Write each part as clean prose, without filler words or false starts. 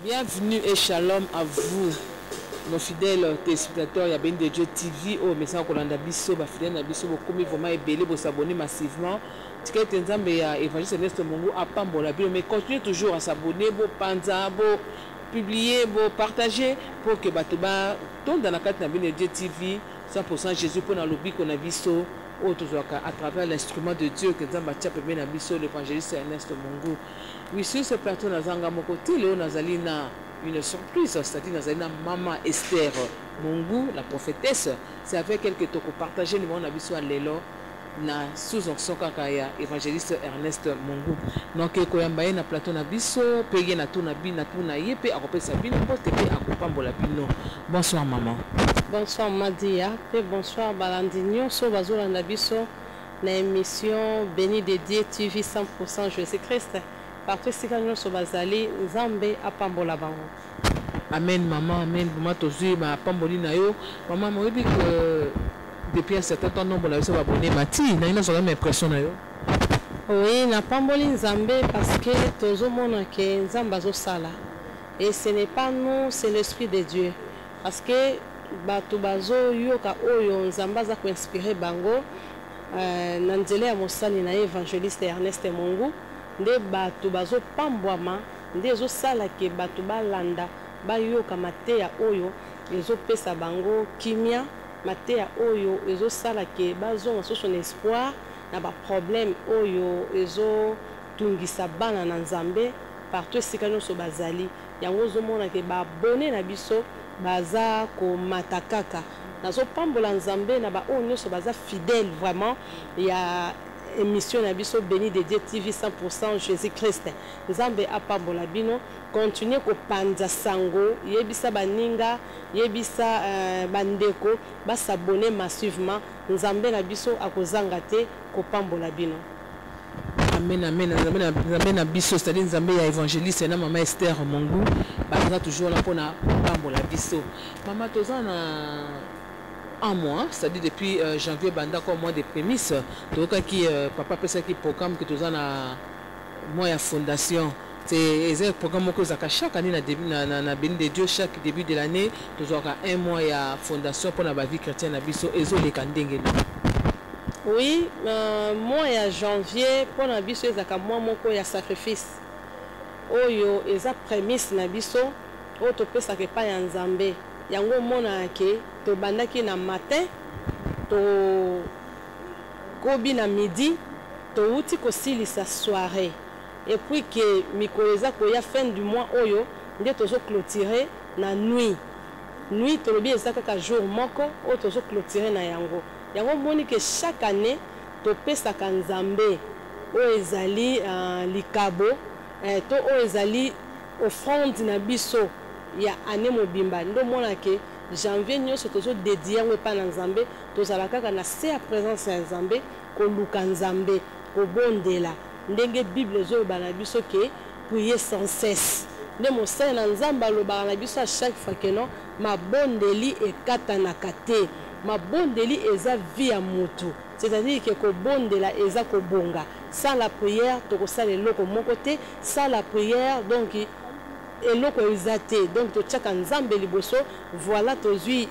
Bienvenue et shalom à vous, nos fidèles téléspectateurs. Il y a bien de Dieu TV. Oh, mais ça, on a biso, bah fidèles, biso, beaucoup vraiment ébélé pour s'abonner massivement. Ticket Tenzambe, évangéliste Ernest Mungu, à Pambola, mais continuez toujours à s'abonner, pour panza, pour publier, pour partager, pour que Batouba tombe dans la carte de Dieu TV, 100% Jésus pour dans lobby qu'on a biso. À travers l'instrument de Dieu que nous avons l'évangéliste Ernest Mungu. Oui, sur ce plateau, nous avons une surprise, c'est-à-dire nous avons Maman Esther Mungu, la prophétesse. C'est avec elle que nous avons partagé le monde à l'élo na sous-onction kakaya évangéliste Ernest Mungu. Donc, nous avons un plateau na biso, payé na tout na yepe, à côté Sabine, poste et à Kupambola Bino. Bonsoir, maman. Bonsoir Madia, et bonsoir Balandinho, so bazola nabiso na émission Béni de Dieu TV 100% Jésus-Christ. Partout si nous so bazali Nzambe apambola bango. Amen maman, amen. Maman tozu ba pamboli na yo. Maman moi dit que depuis un certain temps nombre la so abonné mati, na ina so même impression na yo. Oui, na pamboli Nzambe parce que tozo mona ke Nzamba zo sala. Et ce n'est pas nous, c'est l'esprit de Dieu. Parce que bato bazo yoka oyo Nzamba za ko inspirer bango na nzela ya mosali na évangéliste Ernest Mungu nde bato bazo pambwama nde zo sala ke bato balanda ba yoka mateya oyo ezo pesa bango kimia mateya oyo ezo sala ke bazo na son espoir na ba problème oyo ezo tungisa bana na Nzambe partout sikano so bazali yango zo mona ke ba abonné na biso baza ko matakaka nazo pambola Nzambe na ba onyo so baza fidèle vraiment il y a émission na biso Béni de Dieu TV 100% Jésus-Christ Nzambe apambola bino continuer ko panza sango yebisa baninga yebisa bandeko ba s'abonner massivement Nzambe na biso akozanga te ko pambola bino. Amen, amen, amen, amen, biso, c'est-à-dire Nzambe ya évangéliste na Maman Esther Mungu, bah toujours là pour na pambola biso. Maman tozana un mois, c'est-à-dire depuis janvier banda comme mois de prémices, donc qui papa pesa qui programme que tozana mois ya fondation. C'est un programme que zaka chaque année na Béni de Dieu chaque début de l'année, tozaka un mois ya fondation pour la vie chrétienne na biso ezo le kandenge. Oui, mois ya janvier pour na biso ezaka mois moko ya sacrifice. Oyo eza prémisse na biso o to pesa ke pa ya Nzambe. Yango mona ke to bandaki na matin to gobi na midi to uti ko silisa soirée. Et puis que mikolo eza ko ya fin du mois oyo nde tozo clôturer na nuit. Nuit to lobi eza kaka jour moko o tozo clôturer na yango. Yango moni que chaque année to pesa ka Nzambe o ezali likabo to o ezali offrande na biso ya année mobimba ndo mona ke janvier nyonso tozo dédier yango pa na Nzambe tozala kaka na se ya présence ya Nzambe ko luka Nzambe ko bondela ndenge Bible zo ba na biso ke prier sans cesse nde mosala na Nzambe aloba na biso à chaque fois que non ma bondeli ekatanaka te ma bondeli eza vie ya mutu c'est-à-dire que ko bondela eza ko bonga sans la prière to ko sala eloko moko te sans la prière donc eloko eza te donc to tchaka Nzambe liboso voilà tozui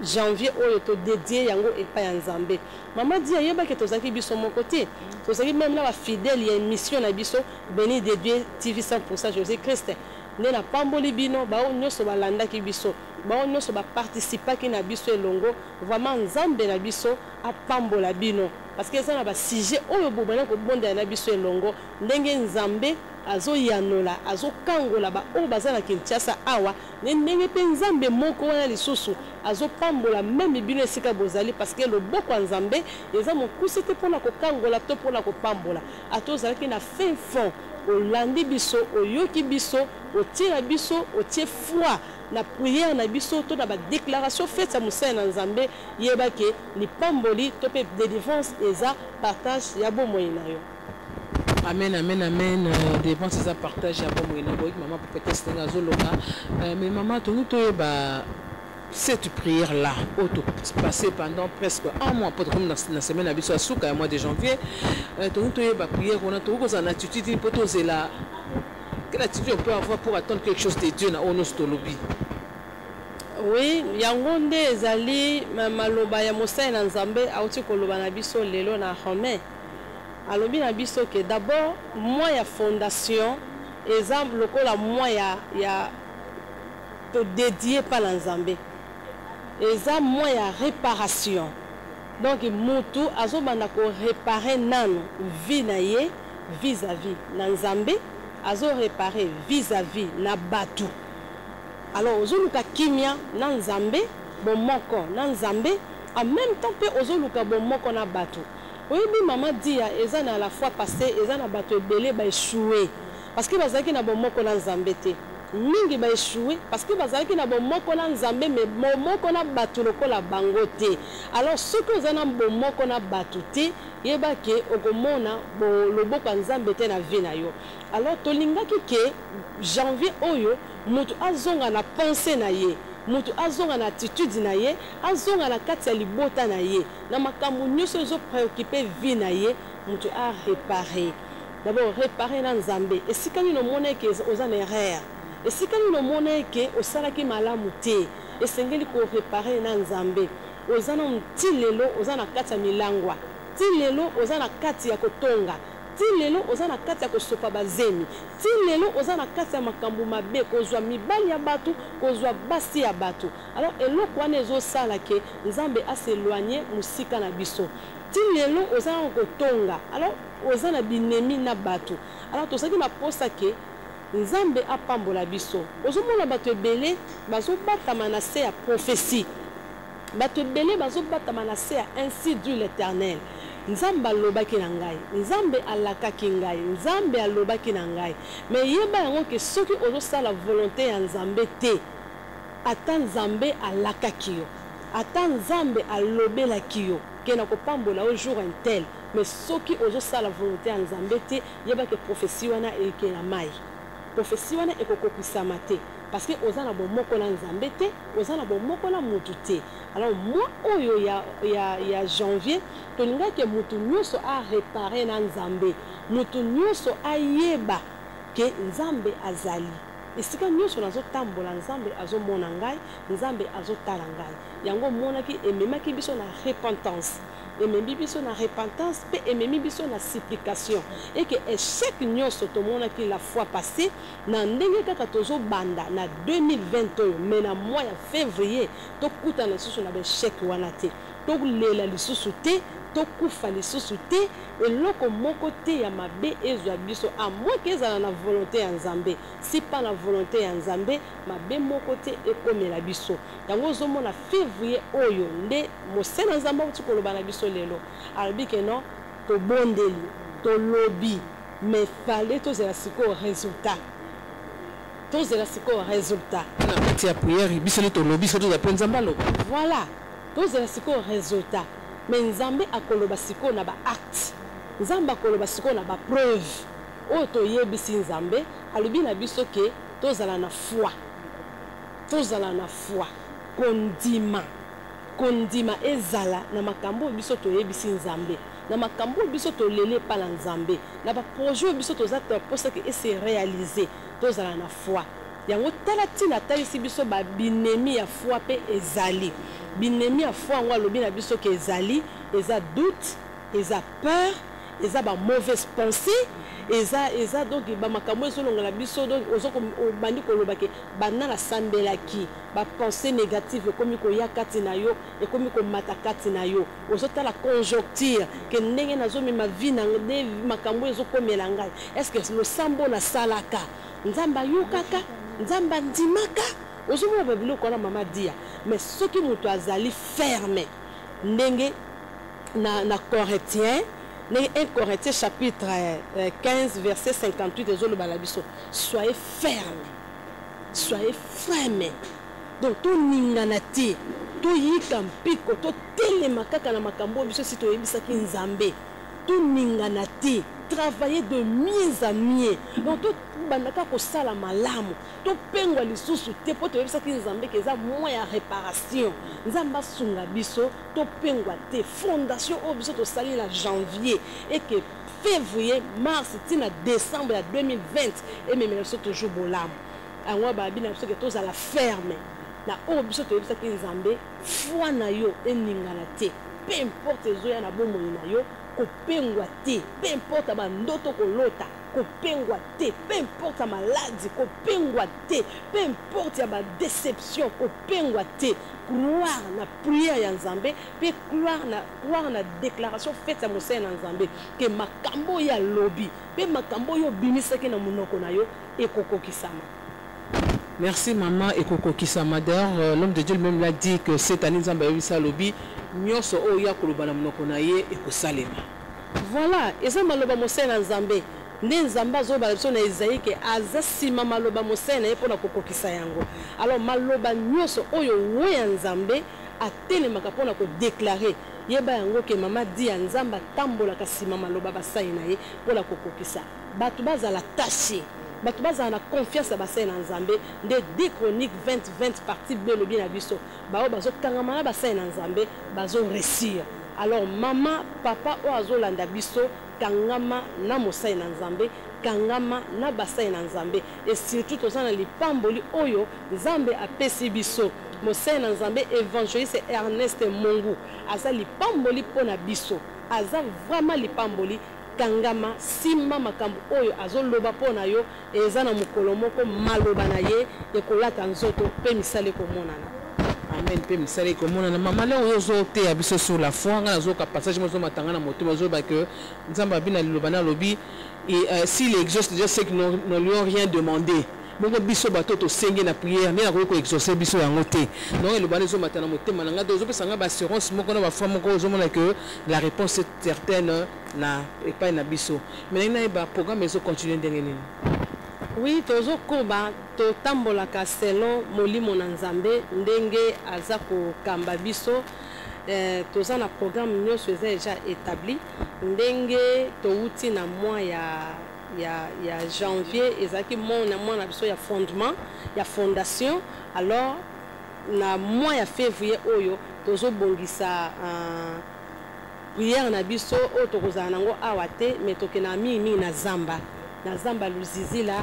janvier oyo to dédié yango epa ya Nzambe mama dia yeba ke tozaki biso moko te tozaki même là ba fidèle ya émission na biso Béni de Dieu TV 100% Jésus-Christ ne na pamboli bino ba onyoso balanda ki biso ba onyoso ba participer ki na biso elongo vraiment Nzambe na biso apambola bino parce que ça na ba sujet oyo bobana ko bonda na biso elongo ndenge Nzambe azo yanola azo kangola ba o bazana Kinshasa awa ndenge pe Nzambe moko wana lisusu azo pambola même bino esika bozali parce que le boko Nzambe eza mokusete pona ko kangola to pona ko pambola atozala ki na fin fond olandi biso oyoki biso otira biso otie foi na prière na biso to na ba déclaration faite à Moussa na Nzambe yeba ke ni pamboli to pe délivrance eza partage ya bomoi na yo. Amen, amen, amen. Dépense ça partage à bon moyen. Maman peut-être c'est un zoloka. Mais maman, tout cette prière là, passé pendant presque un mois, comme la semaine à Bissou Souka, au mois de janvier, tout ba prière on a tout en attitude pour tous là. Quelle attitude on peut avoir pour attendre quelque chose de Dieu dans notre lobby? Oui, yango nde ezali maloba ya mosali na Nzambe auti koloba na biso lelo na Romain. Alobi na biso que d'abord moi ya fondation exemple lokola moi ya dédié par la Nzambe. Eza moi ya réparation. Donc mutu azobanda ko réparer nano vie na ye vis-à-vis na Nzambe azo réparer vis-à-vis na batu. Alors ozoluka kimia na Nzambe bon moko na Nzambe en même temps pe ozoluka bon moko na batu. Oyebi maman dia eza na la fois passée eza na batu ebele ba échouer parce que bazaki na bon moko na Nzambe te. Mingi ba échouer parce que bazaki na bon moko na Nzambe mais bon moko na batu lokola bango te. Alors ce que ozana bon moko na batu te yeba ke okomona bo loboko Nzambe te na vie na yo. Alors tolingaki ke janvier oyo mutu azonga na pensée na ye, mutu azonga na attitude na ye, azonga na kati ya libota na ye, na makambo nyonso ezo préoccuper vie na ye, mutu a réparer. D'abord réparer na Nzambe. Et si kani no mona ke oza na erreur, et si kani no mona ke osalaki malamu te, esengeli ko réparer na Nzambe. Oza na mti lelo, oza na kati ya milangwa. Ti lelo oza na kati ya kotonga. Ti lelo oza na kati ya kosopa bazemi. Ti lelo oza na kati ya makambo mabe kozwa mibali ya batu, kozwa basi ya batu. Alors eloko wana ezosala ke Nzambe aséloigner musika na biso. Ti lelo oza na kotonga. Alors oza na binemi na batu. Alors tosaki na posa ke Nzambe apambola biso. Ozomona batu ebele bazobatama na se ya prophétie. Batu ebele bazobatama na se ya ainsi dit l'Éternel. Nzambe alobaki na ngai, Nzambe alakaki ngai, Nzambe alobaki na ngai. Mais yeba yango ke soki ozosala volonté ya Nzambe te, ata Nzambe alakaki yo, ata Nzambe alobelaki yo, ke na kopambola au jour un tel. Mais soki ozosala volonté ya Nzambe te, yeba ke prophétie wana eke na mai. Prophétie wana ekokokisama te. Parce que ozana bon moko na Nzambe te, ozana bon moko na mutu te. Alors moi oyo ya janvier, tolinga ke mutu nyonso a réparer na Nzambe. Mutu nyonso a yeba ke Nzambe azali. Esika nyonso nazo tambola Nzambe azomona ngai, Nzambe azotala ngai. Yango monaki ememaki biso na repentance. Ememi biso na repentance pe ememi biso na supplication et que échec nyonso tomonaki la fois passée na ndenge kaka tozo banda na 2021 mais na mois ya février tokuta na susu na échec wana te tokulela lisusu te tokufa lisusu te eloko moko te ya mabe ezwa biso a moins que ezala na volonté ya Nzambe. Si pas la volonté ya Nzambe mabe moko te ekomela biso. Yango ozomona février oyo nde mosala Nzambe tukoloba na biso lelo alobi ke non to bondeli to lobby mais fallait tozela siko résultat. Tozela siko résultat. Na kati ya prière biso ne to lobby so to za Nzambe alo. Voilà. Tozela siko résultat. Mais Nzambe akoloba siko na ba acte. Nzambe akoloba siko na ba preuve. O to yebisi Nzambe alobi na biso ke tozala na foi. Tozala na foi. Kondima ezala na makambo biso to yebisi Nzambe. Na makambo biso to lele pa na Nzambe. Na ba projet biso to za to posa ke ese réaliser. Tozala na foi. Yango talati na talisi biso ba binemi ya foi pe ezali. Binemi ya foi ngo alobi na biso ke ezali, eza doute, eza peur, eza ba mauvaise pensée, eza donc ba makambo ezolonga na biso donc ozoko bandi koloba ke bana na sambelaki, ba pensée négative komi ko yakati na yo et komi ko matakati na yo. Ozota la conjoncture ke ndenge nazomi ma vie na nde makambo ezokomela ngai. Est-ce que le sambo na salaka? Nzamba yukaka, Nzamba ndimaka. Ozomona babilo kona mama dia mais ce qui mutu azali ferme ndenge na Corinthiens 1 Corinthiens chapitre 15 verset 58 ezoloba la biso soyez ferme donc to ningana te to yika mpiko to telema kaka na makambo biso si to yebisaki Nzambe to ningana te travailler de mieux en mieux donc bandaka kosala malamu to pengwa lisusu te po toyebisaki nzambe ke eza moyen ya réparation nzambe asunga biso to pengwa te fondation oyo biso tosali na janvier et que février mars tina décembre ya 2020 ememela biso toujours bolamu yango babi na biso ke tozala ferme na oyo biso toyebisaki nzambe foi na yo eningana te peu importe ezoya na bomoi na yo kopengwa te peu importe bandoto kolota kopengwa te peu importe ya maladi kopengwa te peu importe ya badéception kopengwa te croire na prière ya nzambe mpe croire na déclaration faite ya mosala na nzambe ke makambo ya lobi mpe makambo oyo obimisaki na monoko na yo ekokokisama. Merci maman Ekoko Kisamader. L'homme de Dieu lui-même l'a dit que cette année Nzamba yebisa lobi nyonso oya koloba na monoko na ye ekosalema. Voilà, eza maloba mosala nzambe. Nde nzamba azoba biso na Isaïe ke aza sima maloba mosala na ye mpona kokokisa yango. Alors maloba nyonso oyo weya nzambe atelemaka mpona kodéclarer yeba yango ke mama di ya nzamba tambolaka sima maloba basali na ye mpona kokokisa. Bato bazala taché. Bato bazala na confiance ya basali na nzambe nde 2 Chroniques 20 partie B lobi na biso bao bazokangama na basali na nzambe bazo réussir. Alors maman papa o azolanda biso kangama na mosali na nzambe kangama na basali na nzambe et surtout tozana lipamboli oyo nzambe apesi biso mosali na nzambe évangéliste Ernest Mongu aza lipamboli mpona biso aza vraiment lipamboli kangama sima makambo oyo azoloba mpona yo eza na mokolo moko maloba na ye ekolata nzoto mpe misala ekomonana. Amen. Pe misale komona na mama le oyo zo te abiso sur la foi nga zo ka passage mo zo matanga na moto zo ba que nzamba bina lobana lobi et s'il exauce déjà c'est que ne lui ont rien demandé. Bongo biso bato to senge na prière mais na ko exaucer biso yango te. Donc le bana zo matana motema nga zo pesa nga ba assurance moko na ba foi moko zo mona que la réponse est certaine na et pas na biso. Mais na ba programme zo continuer ndengeni. Oui, tozo koba to tambolaka selon molimo na nzambe ndenge aza ko kamba biso toza na programme nyonso eza déjà établi ndenge to uti na mois ya janvier ezaki mois na biso ya fondement ya fondation. Alors na mois ya février oyo tozo bongisa prière na biso o tokozala nango awa te mais tokena mingi na zamba luzizila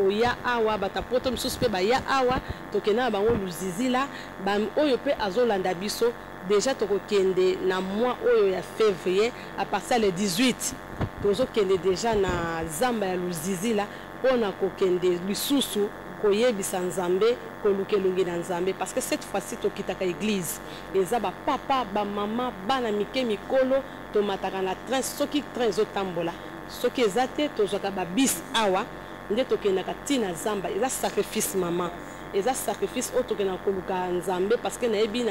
oya awa batapoto misusu pe baya awa tokena bango luzizila ba oyo pe azolanda biso déjà tokokende na mois oyo ya février à partir le 18 tozokende déjà na zamba ya luzizila pona kokende lisusu koyebisa nzambe kolukelungi na nzambe parce que cette fois-ci tokitaka église eza ba papa ba mama bana mike mikolo tomataka na train soki train ezotambola soki eza te tozwaka babis awa nde tokendaka ntina zamba eza sacrifice mama eza sacrifice oyo tokendaka koluka nzambe parce que nayebi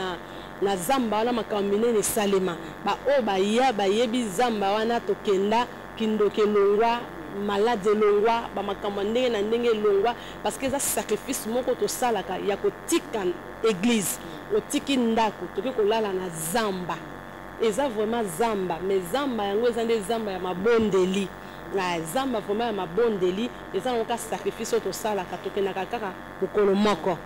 na zamba wana makambo minene esalema baoyo baya bayebi zamba wana tokenda kindoki elongwa malade elongwa bamakambo ndenge na ndenge elongwa parce que eza sacrifice moko tosalaka ya kotika église otiki ndako toki kolala na zamba eza vraiment zamba mais zamba yango eza nde zamba ya mabondeli zamba vraiment ya mabondeli eza nango sacrifice oyo tosalaka tokendaka kaka mokolo moko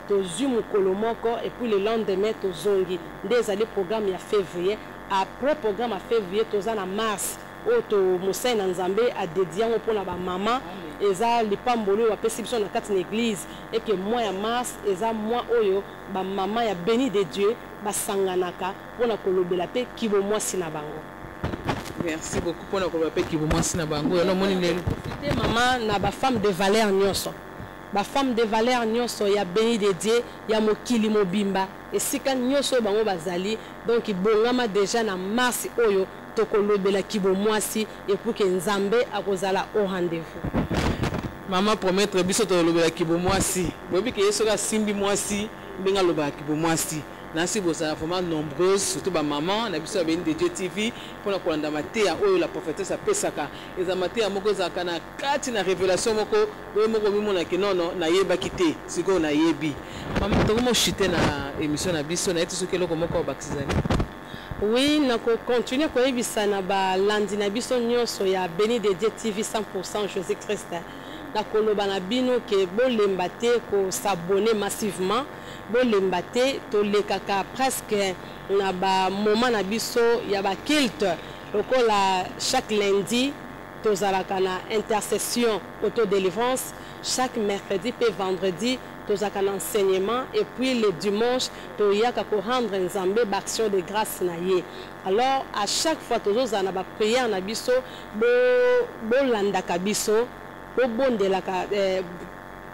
tozwi mokolo moko et puis le lendemain tozongi nde ezali programme ya février. Après programme ya février toza na mars oyo tomosali na nzambe adédie yango mpona bamama eza lipamboli oyo bapesi biso na kati na église et que mois ya mars eza mois oyo bamama ya béni de Dieu basanganaka mpona kolobela mpe kibomwasi na bango. Merci beaucoup pour notre appel qui vous mentionne bango. Alors mon maman na ba femme de valeur nyonso. Ba femme de valeur nyonso ya béni de Dieu ya mokili mobimba et sika nyonso bango bazali donc ibongama déjà na mars oyo tokolobela kibomwasi et pour que nzambe akozala au rendez-vous. Maman promettre biso tolobela kibomwasi. Bobi ke yeso ka simbi mwasi benga loba kibomwasi. Nasi bosa vraiment nombreuses surtout ba maman na biso béni de Dieu TV pour la kolanda matea oyo la prophétesse apesaka eza matea moko za kana kati na révélation moko oyo moko mimona ke non na yeba kité siko na yebi maman tokomo chité na émission na biso na etiso keloko moko bakisani. Oui, na ko continuer ko yebisa na ba landi na biso nyonso ya béni de Dieu TV 100% Jésus Christ na koloba na bino ke bolemba te ko s'abonner massivement, bolemba te tolekaka presque na ba moment na biso ya ba culte lokola chaque lundi tozalaka na intercession autodélivrance, chaque mercredi et vendredi tozalaka na enseignement, et puis le dimanche toyaka ko rendre nzambe action de grâce na ye. Alors à chaque fois tozozala na ba prière na biso bolandaka biso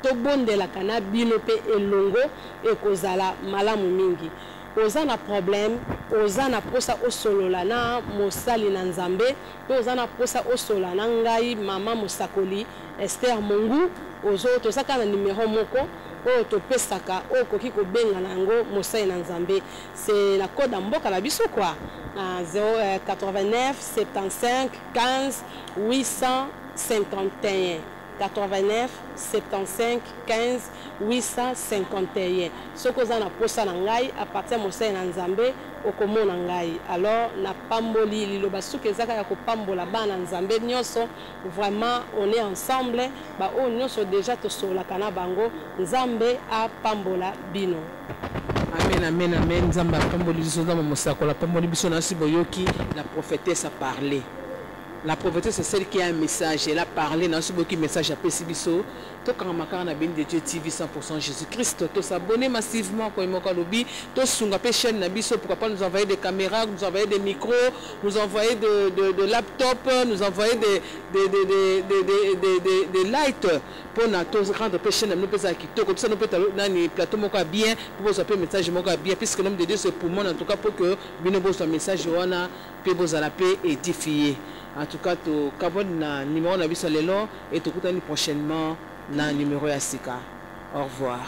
tobondelaka na bino pe elongo ekozala malamu mingi. Oza na problème, oza na posa osolola na mosali na nzambe, oza na posa osola na ngai mama Mosakoli Esther Mongu, ozo tozaka na numéro moko oyo topesaka oyo koki kobenga nango mosali na nzambe. C'est la code mboka na biso quoi. 089 75 15 851. 89 75 15 851. Ce que vous avez posa na ngai à partir mosai na nzambe okomona ngai. Alors na pamboli liloba suki ezaka ya ko pambola bana nzambe nyonso, vraiment on est ensemble ba o nyonso déjà to sola kana bango nzambe a pambola bino. Amen, amen, amen. Nzambe a pamboli biso nzambe mosako la pamboli biso na siboyoki la prophétesse a parlé. La prophétesse, c'est celle qui a un message. Elle a parlé dans ce beaucoup de messages à Pessibiso. Tout quand on a bien de Dieu TV 100% Jésus-Christ. Tout s'abonner massivement comme moi lobby. Tout sur la chaîne Nabiso. Pourquoi pas nous envoyer des caméras, nous envoyer des micros, nous envoyer de laptops, nous envoyer des lights pour nous rendre chaîne nous peut quitter comme ça nous peut dans plateau mon bien pour vous appeler message mon bien puisque l'homme de Dieu c'est pour moi en tout cas pour que bien un message on a peut vous à la paix édifier. En tout cas, tu as numéro de vie lelo et tu prochainement dans le numéro Asika. Au revoir.